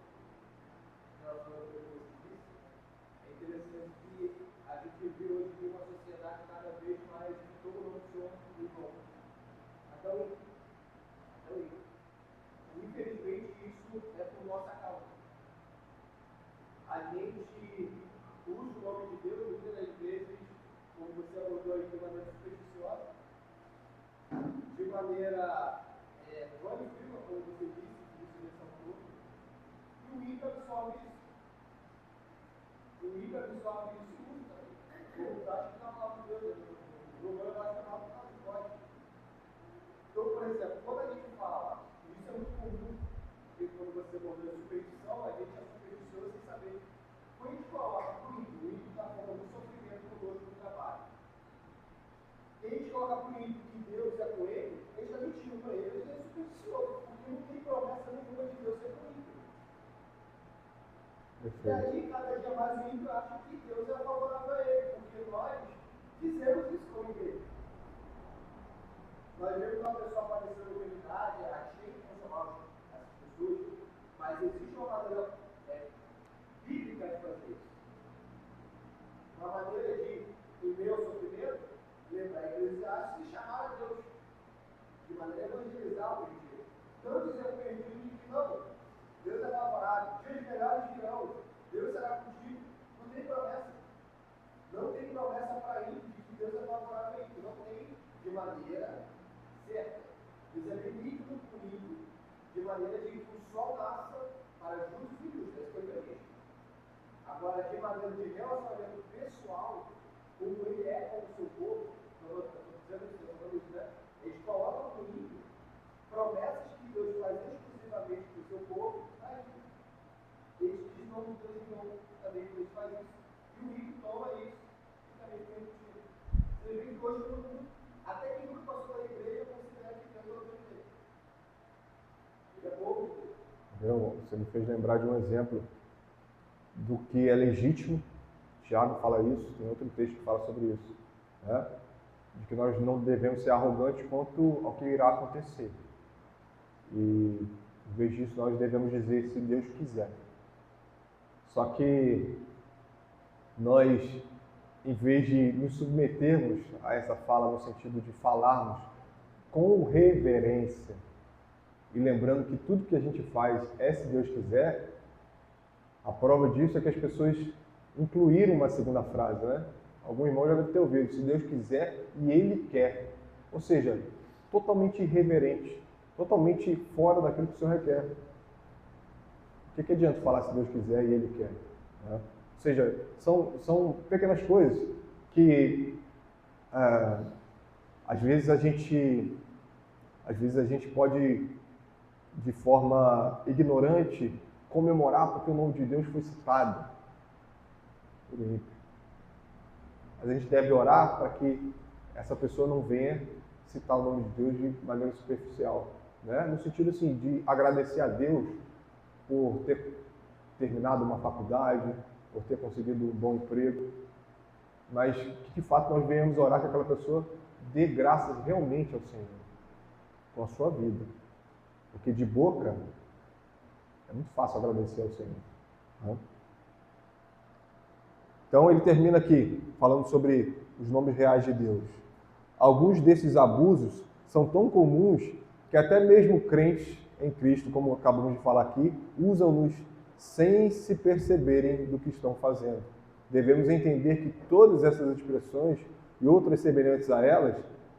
em relação ao que você disse, é interessante que a gente vive hoje em uma sociedade cada vez mais que todo mundo chama de bom. Então, infelizmente, isso é por nossa causa. A gente usa o nome de Deus muitas das vezes, como você abordou aí, de maneira supersticiosa, de maneira glorifíqua, como você disse, que isso ressaltou, e o ímpio absorve isso. O ímpio absorve isso e usa também. Como acho que está falando de Deus, o Romano acho que está falando de pode. Então, por exemplo, quando a gente fala, e isso é muito comum, porque quando você abordou a superstição, a gente é supersticioso sem saber. Quando a gente coloca o ímpio está falando do sofrimento conosco no trabalho. E a gente coloca para o ímpio que Deus é com ele, a gente está mentindo para ele, ele é supersticioso, porque não tem promessa nenhuma de Deus ser com o ímpio. E aí, cada dia mais o ímpio acha que Deus é favorável a ele, porque nós fizemos isso com ele. Nós vemos uma pessoa aparecendo na humanidade, achei que transformar essas pessoas, mas existe uma maneira bíblica de fazer isso. Uma maneira de, em meio ao sofrimento, lembrar Eclesiastes e chamar a Deus de maneira evangelizar o perdido. Não dizer ao perdido de que não, Deus é favorável, dias melhores virão, Deus será contigo. Não tem promessa. Não tem promessa para ímpio de que Deus é favorável a ímpio. Não tem de maneira certa. Deus é bem líquido com o ímpio de maneira de que o sol nasça para justos e justos. Essa foi a premissa. Agora, de maneira de relacionamento pessoal, como ele é com o seu povo, eles colocam no ímpio promessas que Deus faz exclusivamente para o seu povo, aí eles não também Deus faz isso. E o ímpio toma isso e também tem repetido. Você vê que hoje todo mundo, até quem nunca passou pela igreja, considera que Deus é o Deus. Ele é povo. Você me fez lembrar de um exemplo do que é legítimo. Tiago fala isso, tem outro texto que fala sobre isso, né? De que nós não devemos ser arrogantes quanto ao que irá acontecer. E, em vez disso, nós devemos dizer, se Deus quiser. Só que nós, em vez de nos submetermos a essa fala no sentido de falarmos com reverência e lembrando que tudo que a gente faz é se Deus quiser, a prova disso é que as pessoas incluíram uma segunda frase, né? Algum irmão já deve ter ouvido, se Deus quiser e Ele quer. Ou seja, totalmente irreverente, totalmente fora daquilo que o Senhor requer. O que adianta falar se Deus quiser e Ele quer? Né? Ou seja, são pequenas coisas que às vezes a gente pode, de forma ignorante, comemorar porque o nome de Deus foi citado. Mas a gente deve orar para que essa pessoa não venha citar o nome de Deus de maneira superficial, né? No sentido assim, de agradecer a Deus por ter terminado uma faculdade, por ter conseguido um bom emprego, mas que de fato nós venhamos orar que aquela pessoa dê graças realmente ao Senhor com a sua vida, porque de boca é muito fácil agradecer ao Senhor, né? Então ele termina aqui falando sobre os nomes reais de Deus. Alguns desses abusos são tão comuns que até mesmo crentes em Cristo, como acabamos de falar aqui, usam-nos sem se perceberem do que estão fazendo. Devemos entender que todas essas expressões e outras semelhantes a elas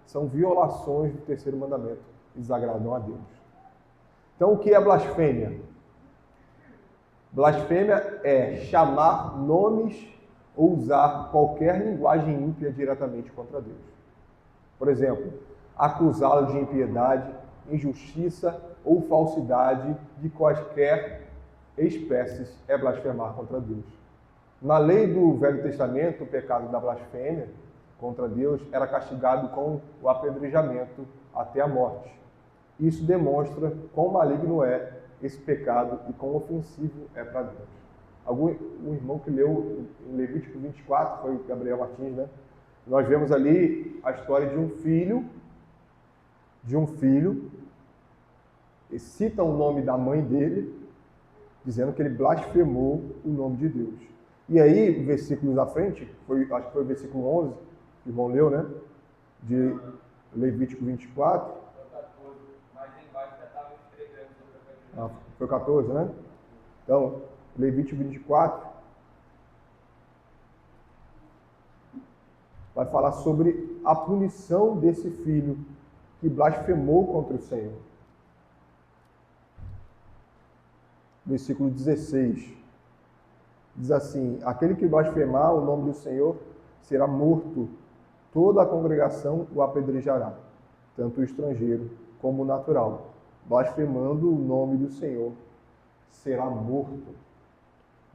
são violações do terceiro mandamento e desagradam a Deus. Então o que é blasfêmia? Blasfêmia é chamar nomes ou usar qualquer linguagem ímpia diretamente contra Deus. Por exemplo, acusá-lo de impiedade, injustiça ou falsidade de quaisquer espécies é blasfemar contra Deus. Na lei do Velho Testamento, o pecado da blasfêmia contra Deus era castigado com o apedrejamento até a morte. Isso demonstra quão maligno é esse pecado e quão ofensivo é para Deus. Um irmão que leu em Levítico 24, foi o Gabriel Martins, né? Nós vemos ali a história de um filho, e cita o nome da mãe dele, dizendo que ele blasfemou o nome de Deus. E aí, versículos à frente, acho que foi o versículo 11, que o irmão leu, né? De Levítico 24. Mas embaixo já estava escrevendo sobre a Foi 14, né? Então, Levítico 24 vai falar sobre a punição desse filho que blasfemou contra o Senhor. Versículo 16 diz assim: aquele que blasfemar o nome do Senhor será morto, toda a congregação o apedrejará, tanto o estrangeiro como o natural. Blasfemando o nome do Senhor será morto.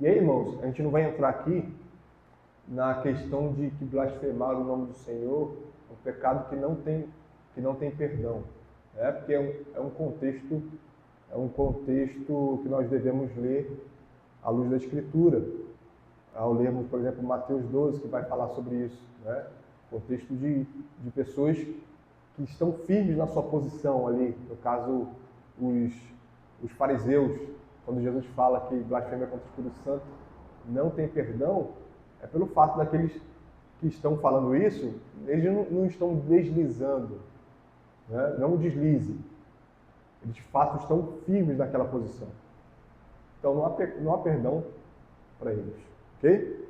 E aí, irmãos, a gente não vai entrar aqui na questão de que blasfemar o nome do Senhor é um pecado que não tem perdão, né? Porque é um contexto que nós devemos ler à luz da Escritura. Ao lermos, por exemplo, Mateus 12, que vai falar sobre isso, né? Contexto de pessoas que estão firmes na sua posição ali, no caso, os fariseus. Quando Jesus fala que blasfêmia contra o Espírito Santo não tem perdão, é pelo fato daqueles que estão falando isso, eles não estão deslizando, né? Não deslizem. Eles de fato estão firmes naquela posição. Então não há perdão para eles. Ok?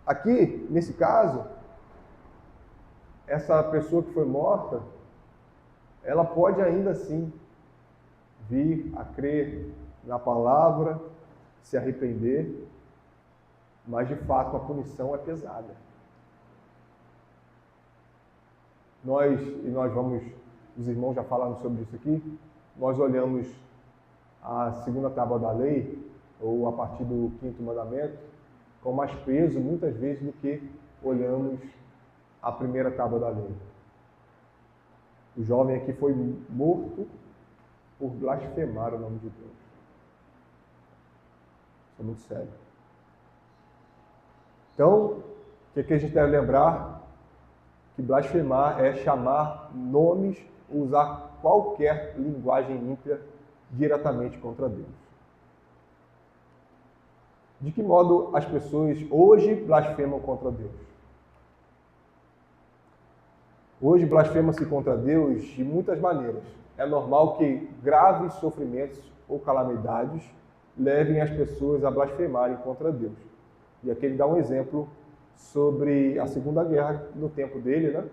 Aqui, nesse caso, essa pessoa que foi morta, ela pode ainda assim vir a crer na palavra, se arrepender, mas de fato a punição é pesada. Nós vamos, os irmãos já falaram sobre isso aqui, nós olhamos a segunda tábua da lei, ou a partir do 5º mandamento, com mais peso muitas vezes do que olhamos a primeira tábua da lei. O jovem aqui foi morto por blasfemar o nome de Deus. Isso é muito sério. Então, o que a gente deve lembrar? Que blasfemar é chamar nomes, usar qualquer linguagem ímpia diretamente contra Deus. De que modo as pessoas hoje blasfemam contra Deus? Hoje blasfema-se contra Deus de muitas maneiras. É normal que graves sofrimentos ou calamidades levem as pessoas a blasfemarem contra Deus. E aqui ele dá um exemplo sobre a Segunda Guerra no tempo dele, né?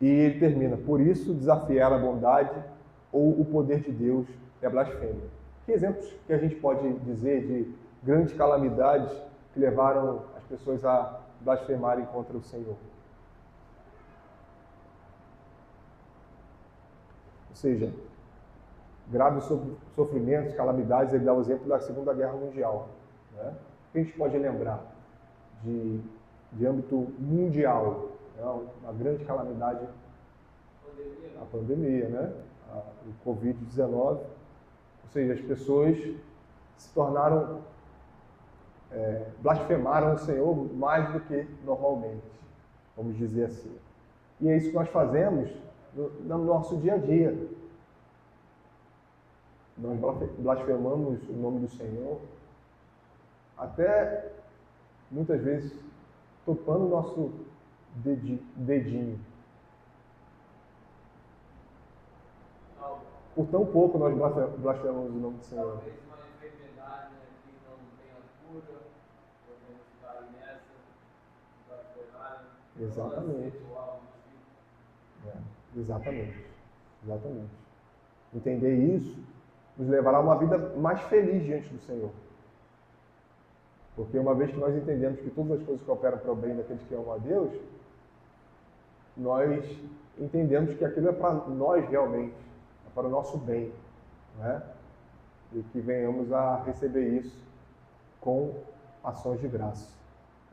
E ele termina: por isso desafiar a bondade ou o poder de Deus é blasfêmia. Que exemplos que a gente pode dizer de grandes calamidades que levaram as pessoas a blasfemarem contra o Senhor? Ou seja, graves sofrimentos, calamidades, ele dá o exemplo da Segunda Guerra Mundial, né? O que a gente pode lembrar de âmbito mundial? Né? Uma grande calamidade, a pandemia, né? O Covid-19. Ou seja, as pessoas se tornaram, blasfemaram o Senhor mais do que normalmente, vamos dizer assim. E é isso que nós fazemos no nosso dia a dia. Nós blasfemamos o nome do Senhor, até muitas vezes topando o nosso dedinho. Por tão pouco nós blasfemamos o nome do Senhor. Talvez uma enfermidade que não tenha cura, podemos estar nessa, blasfemar. Exatamente. Exatamente. Entender isso nos levará a uma vida mais feliz diante do Senhor. Porque uma vez que nós entendemos que todas as coisas cooperam para o bem daqueles que amam a Deus, nós entendemos que aquilo é para nós realmente, é para o nosso bem, né? E que venhamos a receber isso com ações de graça,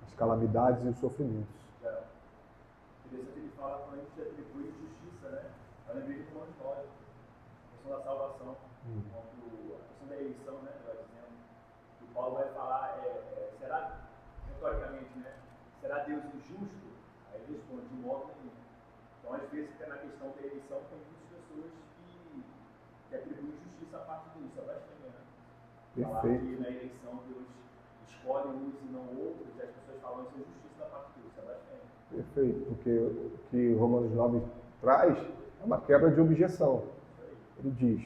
as calamidades e os sofrimentos. Interessante, ele fala quando a gente atribui justiça, né? Eu lembrei de Romanos 9, a questão da salvação, a questão da eleição, né? Nós dizemos que o Paulo vai falar, será, retoricamente, né? Será Deus injusto? Aí ele responde, de modo nenhum. Então, às vezes, na questão da eleição, tem muitas pessoas que atribuem justiça à parte disso, a blasfêmia, né? Falar que na eleição Deus escolhe uns e não outros, e as pessoas falam isso é justiça da parte de Deus, isso é blasfêmia. Perfeito, porque o que Romanos 9 traz é uma quebra de objeção. Ele diz: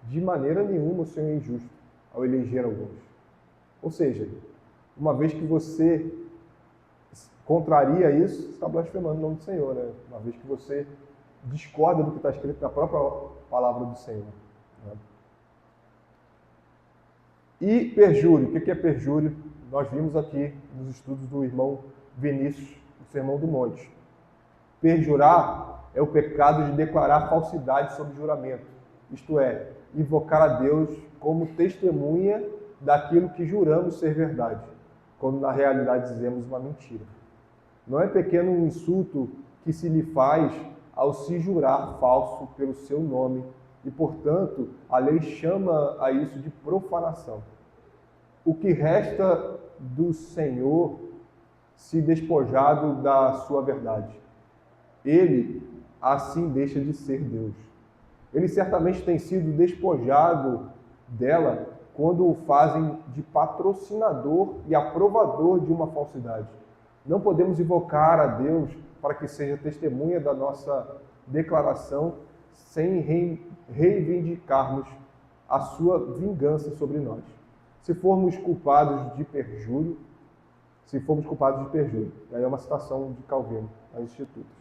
de maneira nenhuma o Senhor é injusto ao eleger alguns. Ou seja, uma vez que você contraria isso, você está blasfemando o nome do Senhor, né? Uma vez que você discorda do que está escrito na própria palavra do Senhor, né? E perjúrio, o que é perjúrio? Nós vimos aqui nos estudos do irmão Vinícius, o Sermão do Monte. Perjurar é o pecado de declarar falsidade sob juramento, isto é, invocar a Deus como testemunha daquilo que juramos ser verdade, quando na realidade dizemos uma mentira. Não é pequeno um insulto que se lhe faz ao se jurar falso pelo seu nome, e, portanto, a lei chama a isso de profanação. O que resta do Senhor se despojado da sua verdade? Ele assim deixa de ser Deus. Ele certamente tem sido despojado dela quando o fazem de patrocinador e aprovador de uma falsidade. Não podemos invocar a Deus para que seja testemunha da nossa declaração sem reivindicarmos a sua vingança sobre nós. Se formos culpados de perjúrio, e aí é uma citação de Calvino, nas Institutos.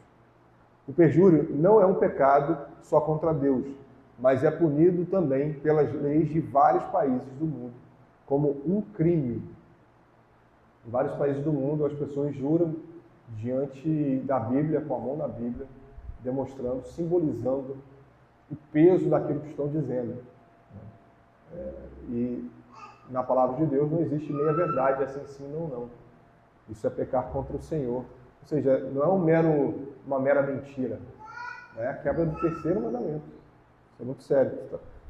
O perjúrio não é um pecado só contra Deus, mas é punido também pelas leis de vários países do mundo como um crime. Em vários países do mundo, as pessoas juram diante da Bíblia, com a mão na Bíblia, demonstrando, simbolizando o peso daquilo que estão dizendo. E na palavra de Deus não existe meia verdade, assim sim, não, não. Isso é pecar contra o Senhor. Ou seja, não é uma mera mentira. É a quebra do terceiro mandamento. Isso é muito sério.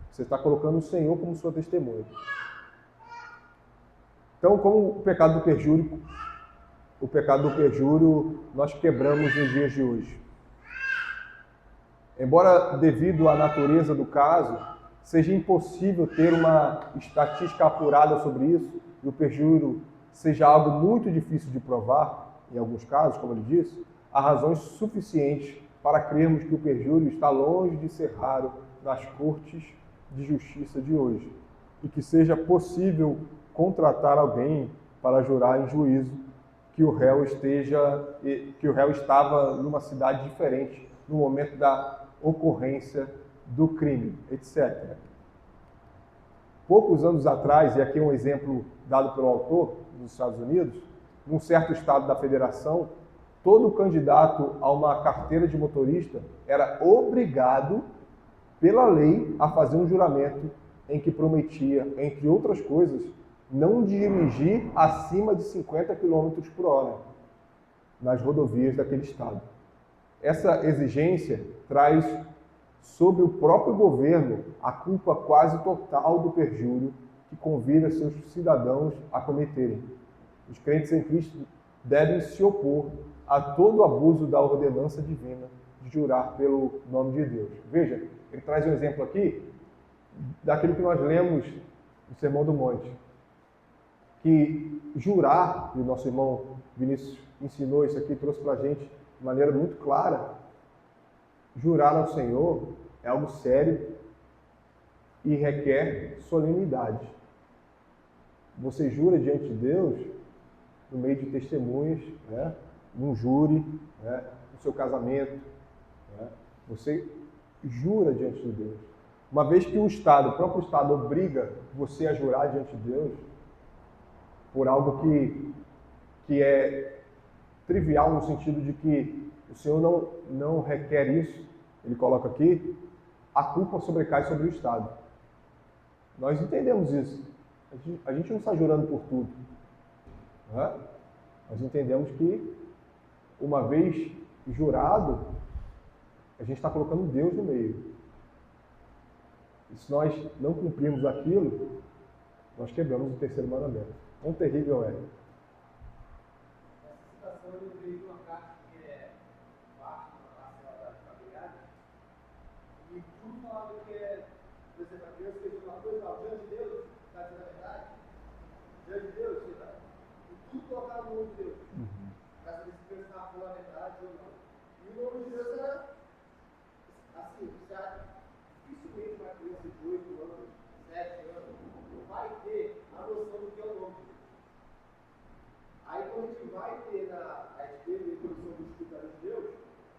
Você está colocando o Senhor como sua testemunha. Então, como o pecado do perjúrio nós quebramos nos dias de hoje. Embora, devido à natureza do caso, seja impossível ter uma estatística apurada sobre isso, e o perjúrio seja algo muito difícil de provar, em alguns casos, como ele disse, há razões suficientes para crermos que o perjúrio está longe de ser raro nas cortes de justiça de hoje, e que seja possível contratar alguém para jurar em juízo que o réu estava numa cidade diferente no momento da ocorrência do crime, etc. Poucos anos atrás, e aqui é um exemplo dado pelo autor nos Estados Unidos, num certo estado da federação, todo candidato a uma carteira de motorista era obrigado, pela lei, a fazer um juramento em que prometia, entre outras coisas, não dirigir acima de 50 km por hora nas rodovias daquele estado. Essa exigência traz sobre o próprio governo a culpa quase total do perjúrio que convida seus cidadãos a cometerem. Os crentes em Cristo devem se opor a todo abuso da ordenança divina de jurar pelo nome de Deus. Veja, ele traz um exemplo aqui daquilo que nós lemos no Sermão do Monte, que jurar, e o nosso irmão Vinícius ensinou isso aqui, trouxe para a gente de maneira muito clara, jurar ao Senhor é algo sério e requer solenidade. Você jura diante de Deus no meio de testemunhas, né? Num júri, né? No seu casamento. Né? Você jura diante de Deus. Uma vez que o próprio Estado obriga você a jurar diante de Deus por algo que é trivial no sentido de que o Senhor não requer isso, ele coloca aqui, a culpa sobrecai sobre o Estado. Nós entendemos isso. A gente não está jurando por tudo. Né? Nós entendemos que, uma vez jurado, a gente está colocando Deus no meio. E se nós não cumprirmos aquilo, nós quebramos o terceiro mandamento. Quão terrível é. Essa citação eu lembrei de uma carta que é parte da parcela da familiar, e tudo falava que é, por exemplo, a criança fez uma coisa, fala, diante de Deus, está dizendo a verdade? Diante de Deus, você está. E tudo colocado no nome de Deus. Para saber se a criança estava falando a verdade ou não. E o nome de Deus era, assim, dificilmente uma criança de 8 anos, 7 anos, vai ter a noção do que é o nome de Deus. Aí quando a gente vai ter a esquerda e a introdução dos critérios de Deus,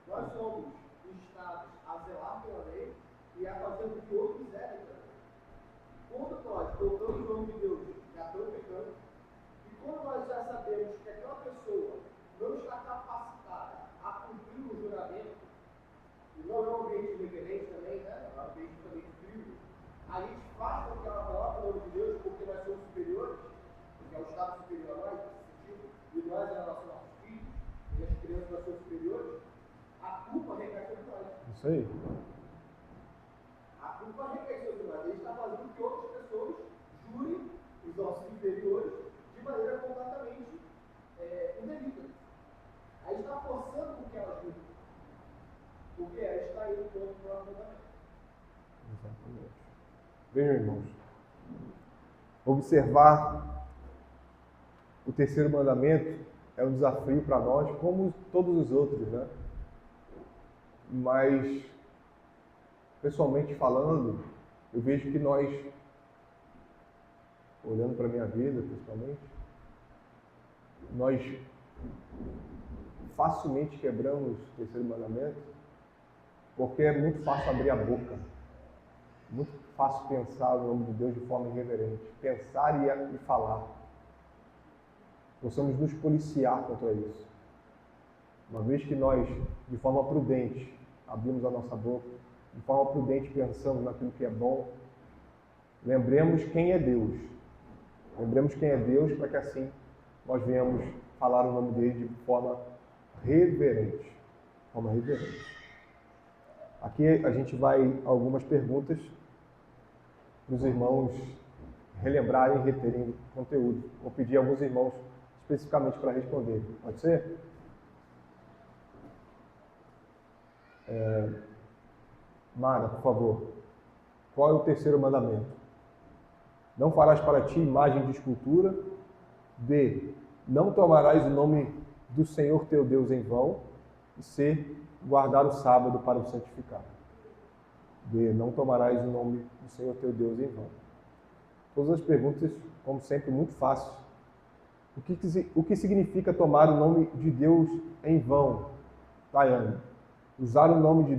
nós somos instados a zelar pela lei e a fazer o que outros quiserem também. Quando nós colocamos o nome de Deus, já estamos pecando, e quando nós já sabemos que aquela pessoa não está capacitada a cumprir o juramento, e não é um ambiente reverente também, né? É um ambiente também frio, a gente faz com que ela coloque o nome de Deus porque nós somos superiores, porque é o Estado superior a nós, e nós, em relação aos nossos filhos, e as crianças nós somos superiores, a culpa recai sobre nós. Isso aí. A culpa recai sobre nós. A gente está fazendo que outras pessoas jurem os nossos inferiores de maneira completamente indevida. A gente está forçando com que elas jurem. Porque ela está indo contra o próprio mandamento. Exatamente. Vejam, irmãos. Observar o terceiro mandamento é um desafio para nós, como todos os outros, né? Mas, pessoalmente falando, eu vejo que nós, olhando para a minha vida, principalmente, nós facilmente quebramos o terceiro mandamento, porque é muito fácil abrir a boca. Muito fácil pensar no nome de Deus de forma irreverente. Pensar e falar. Possamos nos policiar contra isso. Uma vez que nós, de forma prudente, abrimos a nossa boca, de forma prudente pensamos naquilo que é bom, lembremos quem é Deus. Lembremos quem é Deus para que assim nós venhamos falar o nome dele de forma reverente. Aqui a gente vai a algumas perguntas para os irmãos relembrarem e reterem conteúdo. Vou pedir a alguns irmãos especificamente para responder. Pode ser? Mara, por favor. Qual é o terceiro mandamento? Não farás para ti imagem de escultura. B. Não tomarás o nome do Senhor teu Deus em vão. E C. Guardar o sábado para o santificar. B. Não tomarás o nome do Senhor teu Deus em vão. Todas as perguntas, como sempre, muito fáceis. O que significa tomar o nome de Deus em vão, Tayane? Usar o nome de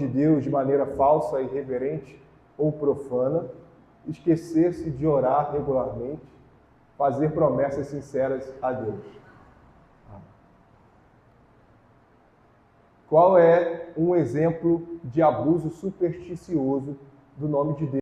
Deus de maneira falsa, irreverente ou profana, esquecer-se de orar regularmente, fazer promessas sinceras a Deus. Qual é um exemplo de abuso supersticioso do nome de Deus?